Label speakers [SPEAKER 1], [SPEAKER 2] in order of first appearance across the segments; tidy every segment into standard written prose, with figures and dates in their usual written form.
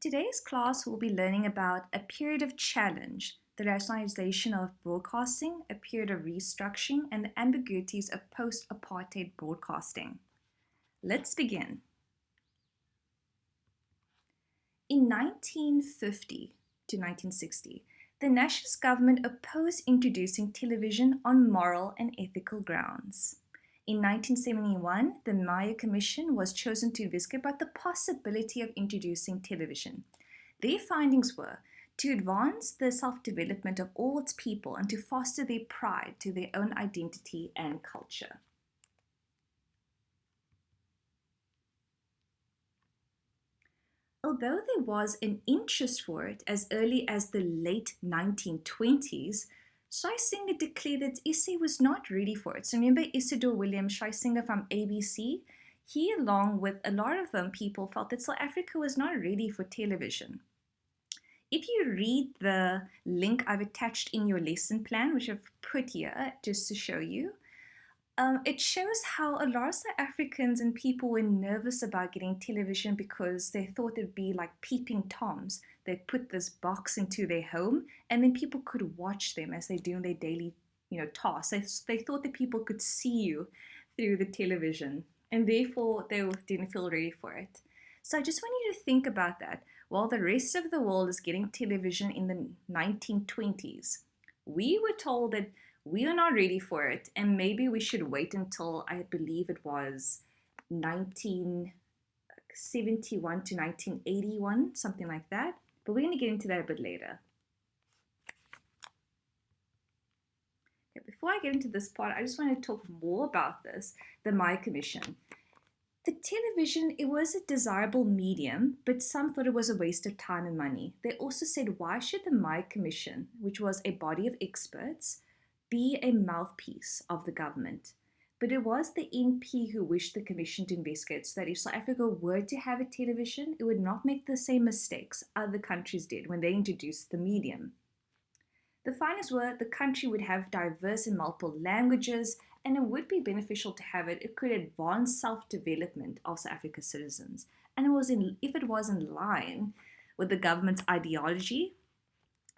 [SPEAKER 1] Today's class will be learning about a period of challenge, the rationalization of broadcasting, a period of restructuring, and the ambiguities of post-apartheid broadcasting. Let's begin. In 1950 to 1960, the nationalist government opposed introducing television on moral and ethical grounds. In 1971, the Viljoen Commission was chosen to investigate about the possibility of introducing television. Their findings were to advance the self-development of all its people and to foster their pride to their own identity and culture. Although there was an interest for it as early as the late 1920s, Schlesinger declared that SA was not ready for it. So remember Isidore William Schlesinger from ABC? He, along with a lot of people, felt that South Africa was not ready for television. If you read the link I've attached in your lesson plan, which I've put here just to show you, it shows how a lot of South Africans and people were nervous about getting television because they thought it'd be like peeping Toms. They'd put this box into their home and then people could watch them as they do their daily, tasks. They thought that people could see you through the television and therefore they didn't feel ready for it. So I just want you to think about that. While the rest of the world is getting television in the 1920s, we were told that we are not ready for it, and maybe we should wait until, I believe it was 1971 to 1981, something like that. But we're going to get into that a bit later. Okay, before I get into this part, I just want to talk more about this, the Viljoen Commission. The television, it was a desirable medium, but some thought it was a waste of time and money. They also said, why should the Viljoen Commission, which was a body of experts, be a mouthpiece of the government? But it was the NP who wished the commission to investigate so that if South Africa were to have a television, it would not make the same mistakes other countries did when they introduced the medium. The findings were the country would have diverse and multiple languages, and it would be beneficial to have it. It could advance self-development of South Africa's citizens. And if it was in line with the government's ideology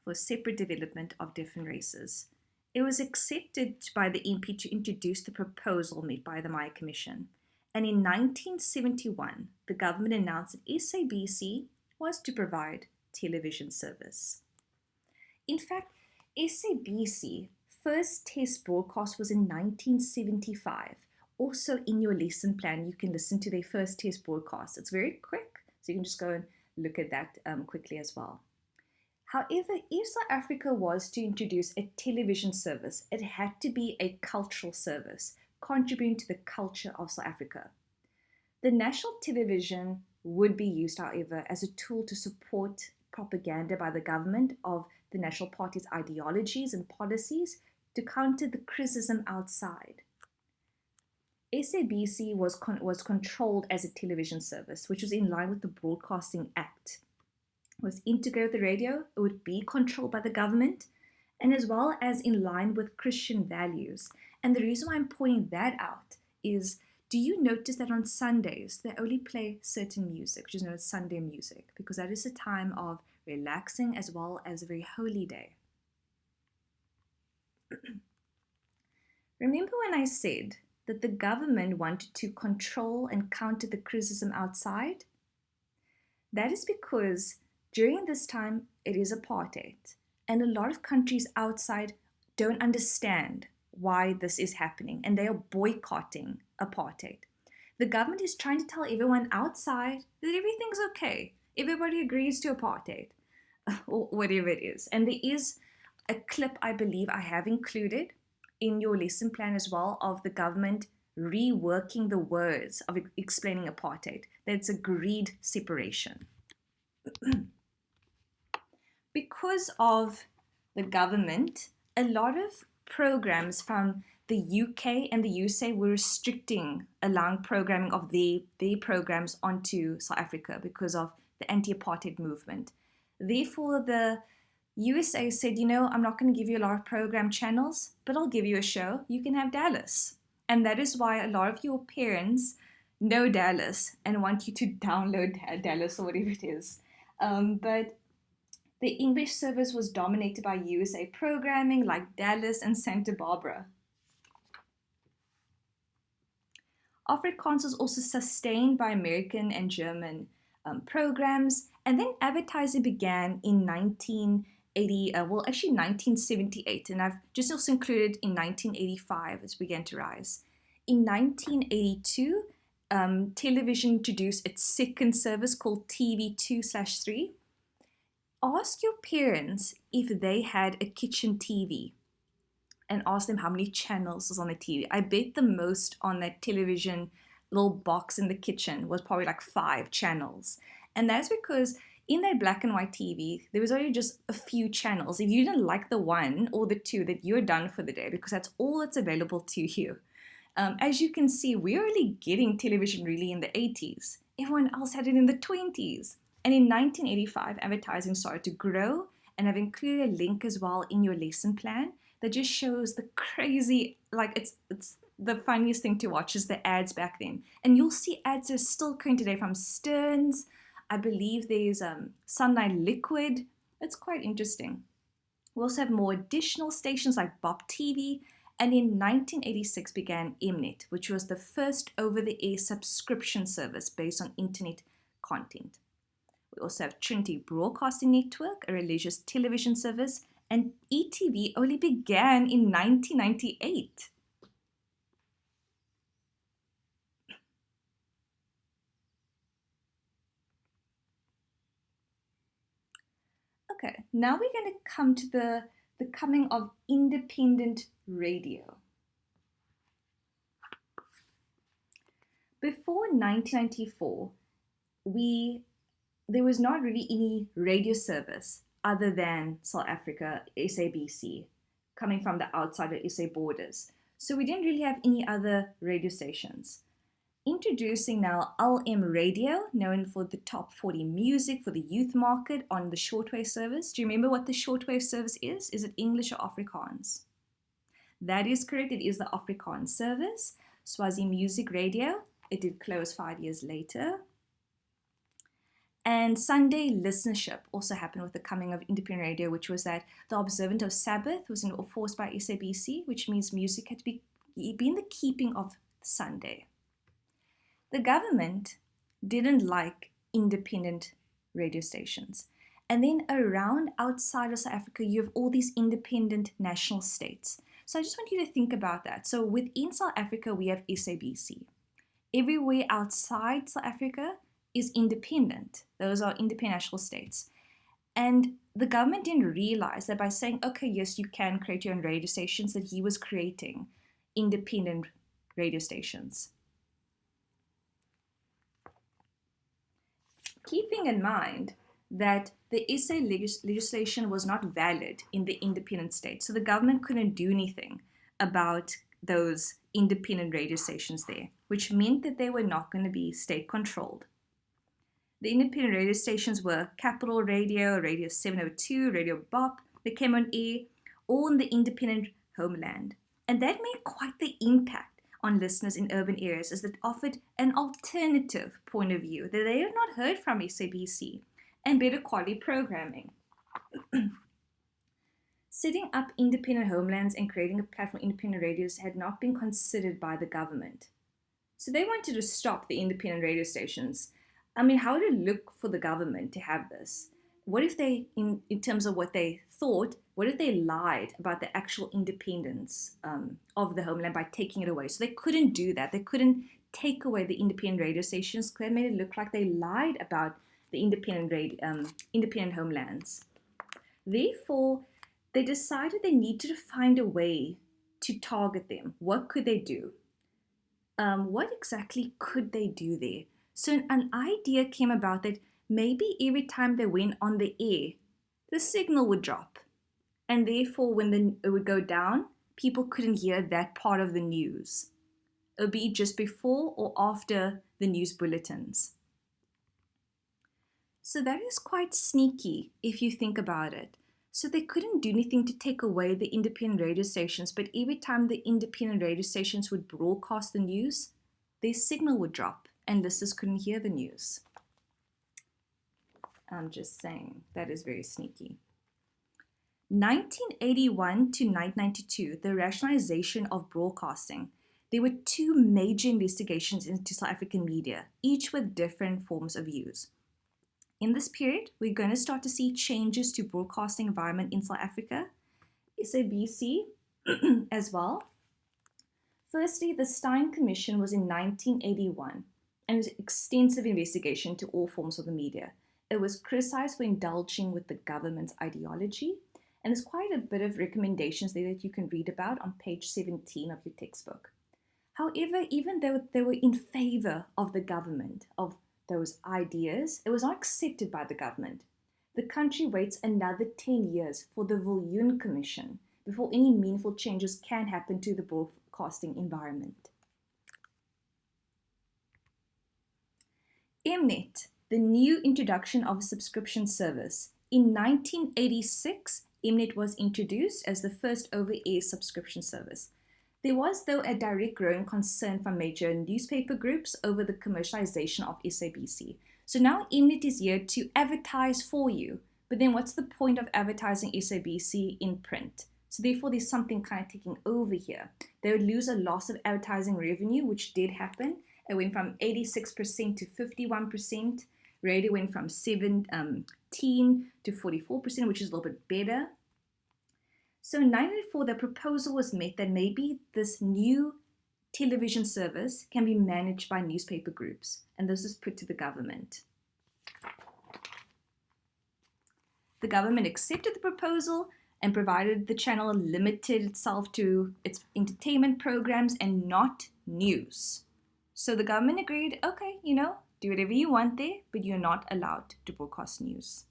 [SPEAKER 1] for separate development of different races. It was accepted by the NP to introduce the proposal made by the Viljoen Commission. And in 1971, the government announced that SABC was to provide television service. In fact, SABC first test broadcast was in 1975. Also in your lesson plan, you can listen to their first test broadcast. It's very quick, so you can just go and look at that quickly as well. However, if South Africa was to introduce a television service, it had to be a cultural service, contributing to the culture of South Africa. The national television would be used, however, as a tool to support propaganda by the government of the National Party's ideologies and policies to counter the criticism outside. SABC was controlled as a television service, which was in line with the Broadcasting Act. Was integrated with the radio, it would be controlled by the government, and as well as in line with Christian values. And the reason why I'm pointing that out is, do you notice that on Sundays, they only play certain music, which is known as Sunday music, because that is a time of relaxing as well as a very holy day. Remember when I said that the government wanted to control and counter the criticism outside? That is because during this time, it is apartheid, and a lot of countries outside don't understand why this is happening, and they are boycotting apartheid. The government is trying to tell everyone outside that everything's okay. Everybody agrees to apartheid, or whatever it is. And there is a clip, I believe I have included in your lesson plan as well, of the government reworking the words of explaining apartheid. That's agreed separation. Because of the government, a lot of programs from the UK and the USA were restricting allowing programming of their programs onto South Africa because of the anti-apartheid movement. Therefore, the USA said, I'm not going to give you a lot of program channels, but I'll give you a show. You can have Dallas. And that is why a lot of your parents know Dallas and want you to download Dallas or whatever it is. But the English service was dominated by USA programming like Dallas and Santa Barbara. Afrikaans was also sustained by American and German programs, and then advertising began in 1980, 1978, and I've just also included in 1985 as it began to rise. In 1982, television introduced its second service called TV2/3. Ask your parents if they had a kitchen TV and ask them how many channels was on the TV. I bet the most on that television little box in the kitchen was probably like 5 channels. And that's because in that black and white TV, there was only just a few channels. If you didn't like the one or the two, that you're done for the day because that's all that's available to you. As you can see, we're only getting television really in the 80s. Everyone else had it in the 20s. And in 1985, advertising started to grow, and I've included a link as well in your lesson plan that just shows the crazy, like it's the funniest thing to watch is the ads back then. And you'll see ads that are still current today from Stearns. I believe there's Sunlight Liquid. It's quite interesting. We also have more additional stations like Bop TV, and in 1986 began Mnet, which was the first over-the-air subscription service based on internet content. We also have Trinity Broadcasting Network, a religious television service, and ETV only began in 1998. Okay, now we're going to come to the coming of independent radio. Before 1994, there was not really any radio service other than South Africa, SABC, coming from the outside of SA borders. So we didn't really have any other radio stations. Introducing now LM Radio, known for the top 40 music for the youth market on the shortwave service. Do you remember what the shortwave service is? Is it English or Afrikaans? That is correct, it is the Afrikaans service. Swazi Music Radio, it did close 5 years later. And Sunday listenership also happened with the coming of independent radio, which was that the observance of Sabbath was enforced by SABC, which means music had to be in the keeping of Sunday. The government didn't like independent radio stations. And then around outside of South Africa, you have all these independent national states. So I just want you to think about that. So within South Africa, we have SABC. Everywhere outside South Africa is independent. Those are independent national states. And the government didn't realize that by saying, okay, yes, you can create your own radio stations, that he was creating independent radio stations. Keeping in mind that the SA legislation was not valid in the independent states, so the government couldn't do anything about those independent radio stations there, which meant that they were not going to be state-controlled. The independent radio stations were Capital Radio, Radio 702, Radio Bop. They came on air, all in the independent homeland. And that made quite the impact on listeners in urban areas, as it offered an alternative point of view that they had not heard from SABC and better quality programming. Setting up independent homelands and creating a platform for independent radios had not been considered by the government. So they wanted to stop the independent radio stations. I mean, how would it look for the government to have this? What if they, in terms of what they thought, what if they lied about the actual independence of the homeland by taking it away? So they couldn't do that. They couldn't take away the independent radio stations because they made it look like they lied about the independent homelands. Therefore, they decided they needed to find a way to target them. What could they do? What exactly could they do there? So an idea came about that maybe every time they went on the air, the signal would drop. And therefore, when it would go down, people couldn't hear that part of the news. It would be just before or after the news bulletins. So that is quite sneaky if you think about it. So they couldn't do anything to take away the independent radio stations, but every time the independent radio stations would broadcast the news, their signal would drop and listeners couldn't hear the news. I'm just saying, that is very sneaky. 1981 to 1992, the rationalisation of broadcasting. There were two major investigations into South African media, each with different forms of use. In this period, we're going to start to see changes to broadcasting environment in South Africa, SABC as well. Firstly, the Stein Commission was in 1981 and it was an extensive investigation into all forms of the media. It was criticized for indulging with the government's ideology, and there's quite a bit of recommendations there that you can read about on page 17 of your textbook. However, even though they were in favor of the government, of those ideas, it was not accepted by the government. The country waits another 10 years for the Viljoen Commission before any meaningful changes can happen to the broadcasting environment. Mnet, the new introduction of a subscription service. In 1986, Mnet was introduced as the first over-air subscription service. There was, though, a direct growing concern from major newspaper groups over the commercialization of SABC. So now Mnet is here to advertise for you, but then what's the point of advertising SABC in print? So therefore, there's something kind of taking over here. They would lose a loss of advertising revenue, which did happen. It went from 86% to 51%. Radio went from 17 to 44%, which is a little bit better. So in 1994, the proposal was made that maybe this new television service can be managed by newspaper groups, and this was put to the government. The government accepted the proposal and provided the channel limited itself to its entertainment programs and not news. So the government agreed, okay, do whatever you want there, but you're not allowed to broadcast news.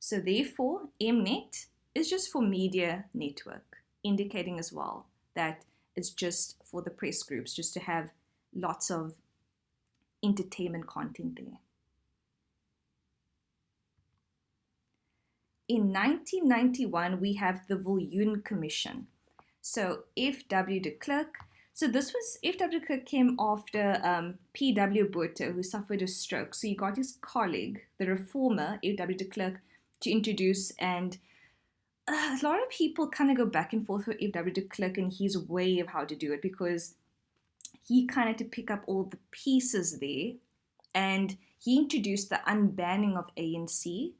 [SPEAKER 1] So therefore, Mnet is just for media network, indicating as well that it's just for the press groups, just to have lots of entertainment content there. In 1991, we have the Viljoen Commission. So F.W. de Klerk. So this was, F.W. de Klerk came after P.W. Botha, who suffered a stroke. So he got his colleague, the reformer, F.W. de Klerk, to introduce, and a lot of people kind of go back and forth with F.W. de Klerk and his way of how to do it, because he kind of had to pick up all the pieces there, and he introduced the unbanning of ANC.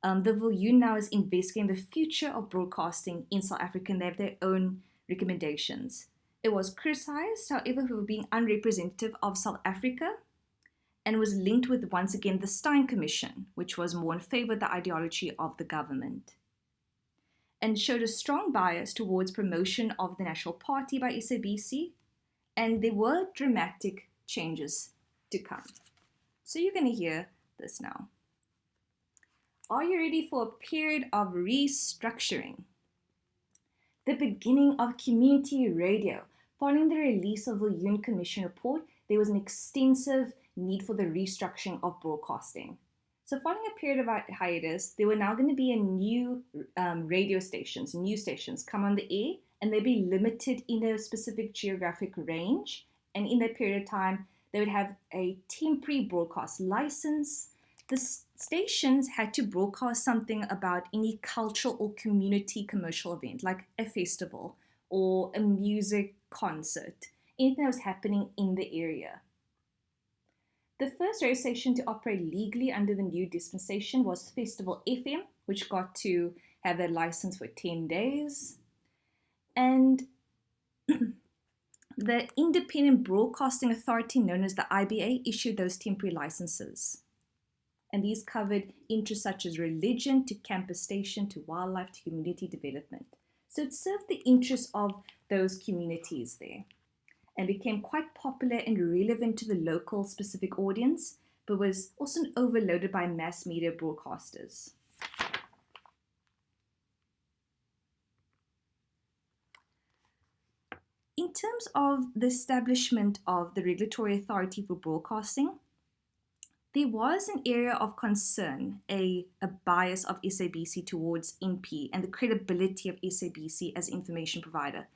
[SPEAKER 1] The Viljoen now is investigating the future of broadcasting in South Africa, and they have their own recommendations. It was criticized, however, for being unrepresentative of South Africa, and was linked with, once again, the Stein Commission, which was more in favor of the ideology of the government, and showed a strong bias towards promotion of the National Party by SABC, and there were dramatic changes to come. So you're going to hear this now. Are you ready for a period of restructuring? The beginning of community radio. Following the release of the Viljoen Commission report, there was an extensive need for the restructuring of broadcasting. So following a period of hiatus, there were now going to be a new radio stations, news stations come on the air, and they'd be limited in a specific geographic range. And in that period of time, they would have a temporary broadcast license. The stations had to broadcast something about any cultural or community commercial event, like a festival or a music concert, anything that was happening in the area. The first radio station to operate legally under the new dispensation was Festival FM, which got to have their license for 10 days. And the Independent Broadcasting Authority, known as the IBA, issued those temporary licenses. And these covered interests such as religion, to campus station, to wildlife, to community development. So it served the interests of those communities there, and became quite popular and relevant to the local specific audience, but was also overloaded by mass media broadcasters. In terms of the establishment of the Regulatory Authority for Broadcasting, there was an area of concern, a bias of SABC towards NP and the credibility of SABC as information provider.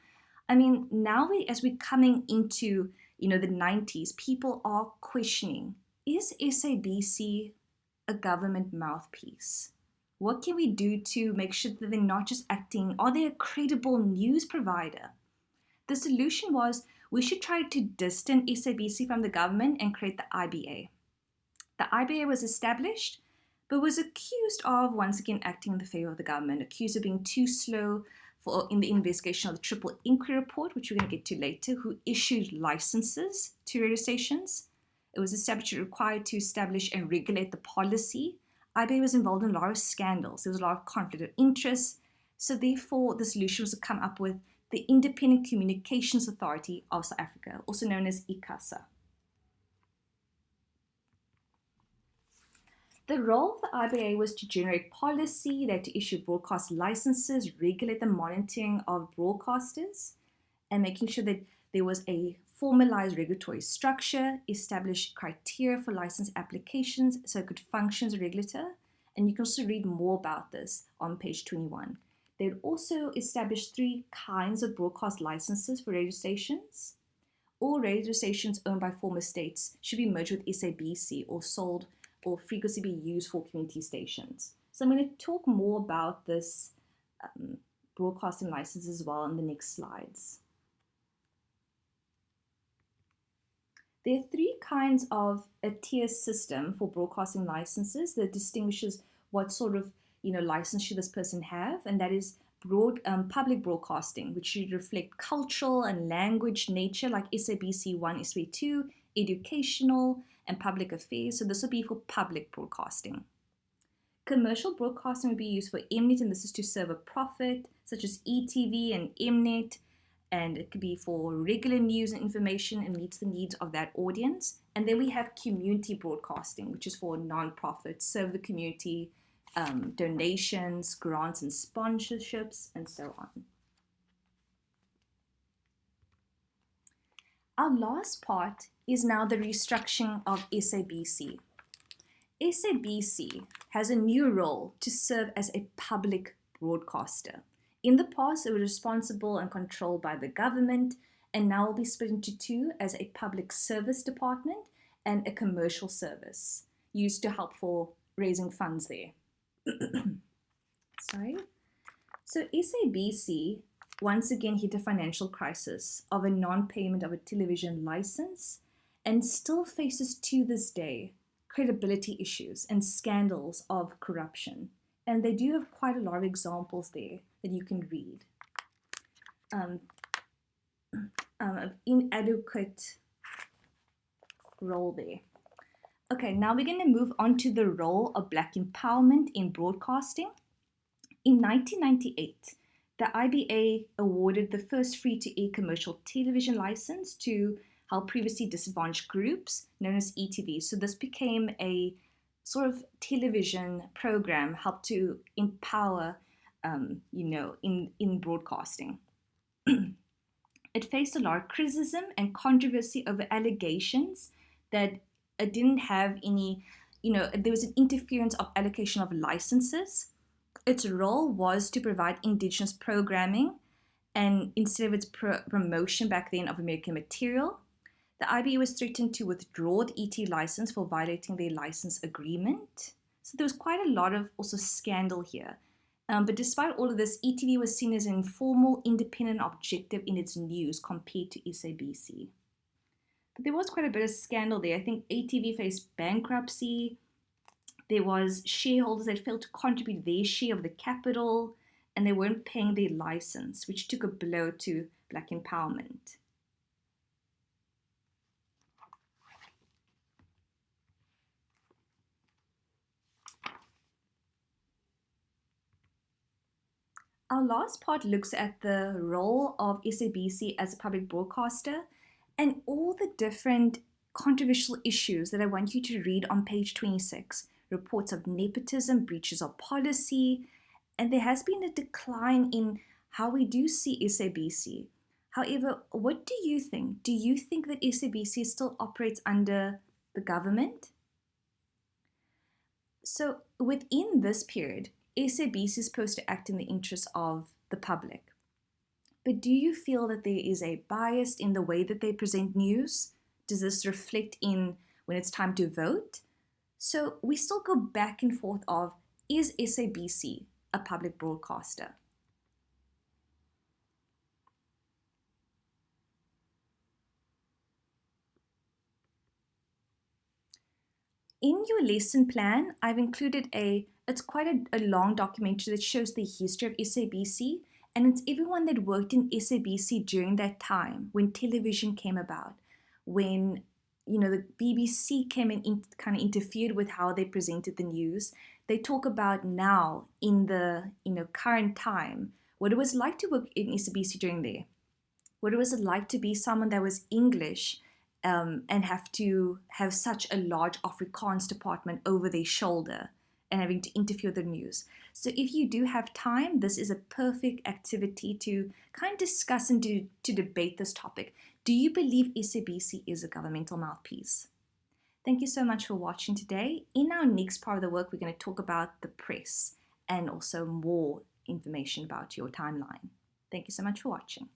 [SPEAKER 1] I mean, now as we're coming into, the 90s, people are questioning Is SABC a government mouthpiece? What can we do to make sure that they're not just acting, are they a credible news provider? The solution was we should try to distance SABC from the government and create the IBA. The IBA was established, but was accused of once again acting in the favor of the government, accused of being too slow in the investigation of the Triple Inquiry Report, which we're going to get to later, who issued licenses to radio stations. It was established required to establish and regulate the policy. IBA was involved in a lot of scandals. There was a lot of conflict of interest. So therefore, the solution was to come up with the Independent Communications Authority of South Africa, also known as ICASA. The role of the IBA was to generate policy, they had to issue broadcast licenses, regulate the monitoring of broadcasters, and making sure that there was a formalized regulatory structure, establish criteria for license applications so it could function as a regulator. And you can also read more about this on page 21. They would also establish 3 kinds of broadcast licenses for radio stations. All radio stations owned by former states should be merged with SABC or sold or frequently be used for community stations. So I'm going to talk more about this broadcasting license as well in the next slides. There are 3 kinds of a tier system for broadcasting licenses that distinguishes what sort of license should this person have, and that is public broadcasting, which should reflect cultural and language nature, like SABC 1, SABC 2, educational, and public affairs. So this would be for public broadcasting. Commercial broadcasting would be used for Mnet, and this is to serve a profit, such as ETV and Mnet, and it could be for regular news and information and meets the needs of that audience. And then we have community broadcasting, which is for non-profits, serve the community, donations, grants and sponsorships, and so on. Our last part is now the restructuring of SABC. SABC has a new role to serve as a public broadcaster. In the past, it was responsible and controlled by the government, and now will be split into 2 as a public service department and a commercial service, used to help for raising funds there. Sorry. So SABC once again hit a financial crisis of a non-payment of a television license and still faces to this day credibility issues and scandals of corruption. And they do have quite a lot of examples there that you can read. Of inadequate role there. Okay, now we're going to move on to the role of Black empowerment in broadcasting. In 1998, the IBA awarded the first free-to-air commercial television license to help previously disadvantaged groups, known as ETV. So this became a sort of television program, helped to empower, in broadcasting. It faced a lot of criticism and controversy over allegations that it didn't have any, there was an interference of allocation of licenses. Its role was to provide indigenous programming, and instead of its promotion back then of American material, the IBA was threatened to withdraw the ET license for violating their license agreement. So there was quite a lot of also scandal here. But despite all of this, ETV was seen as an informal, independent objective in its news compared to SABC. But there was quite a bit of scandal there. I think ATV faced bankruptcy. There was shareholders that failed to contribute their share of the capital, and they weren't paying their license, which took a blow to Black empowerment. Our last part looks at the role of SABC as a public broadcaster and all the different controversial issues that I want you to read on page 26. Reports of nepotism, breaches of policy, and there has been a decline in how we do see SABC. However, what do you think? Do you think that SABC still operates under the government? So within this period, SABC is supposed to act in the interests of the public. But do you feel that there is a bias in the way that they present news? Does this reflect in when it's time to vote. So we still go back and forth of, is SABC a public broadcaster? In your lesson plan, I've included it's quite a long documentary that shows the history of SABC, and it's everyone that worked in SABC during that time when television came about, when the BBC came and kind of interfered with how they presented the news. They talk about now in the current time what it was like to work in SABC during there, what it was like to be someone that was English and have to have such a large Afrikaans department over their shoulder and having to interfere with the news. So if you do have time, this is a perfect activity to kind of discuss and to debate this topic. Do you believe SABC is a governmental mouthpiece? Thank you so much for watching today. In our next part of the work, we're going to talk about the press and also more information about your timeline. Thank you so much for watching.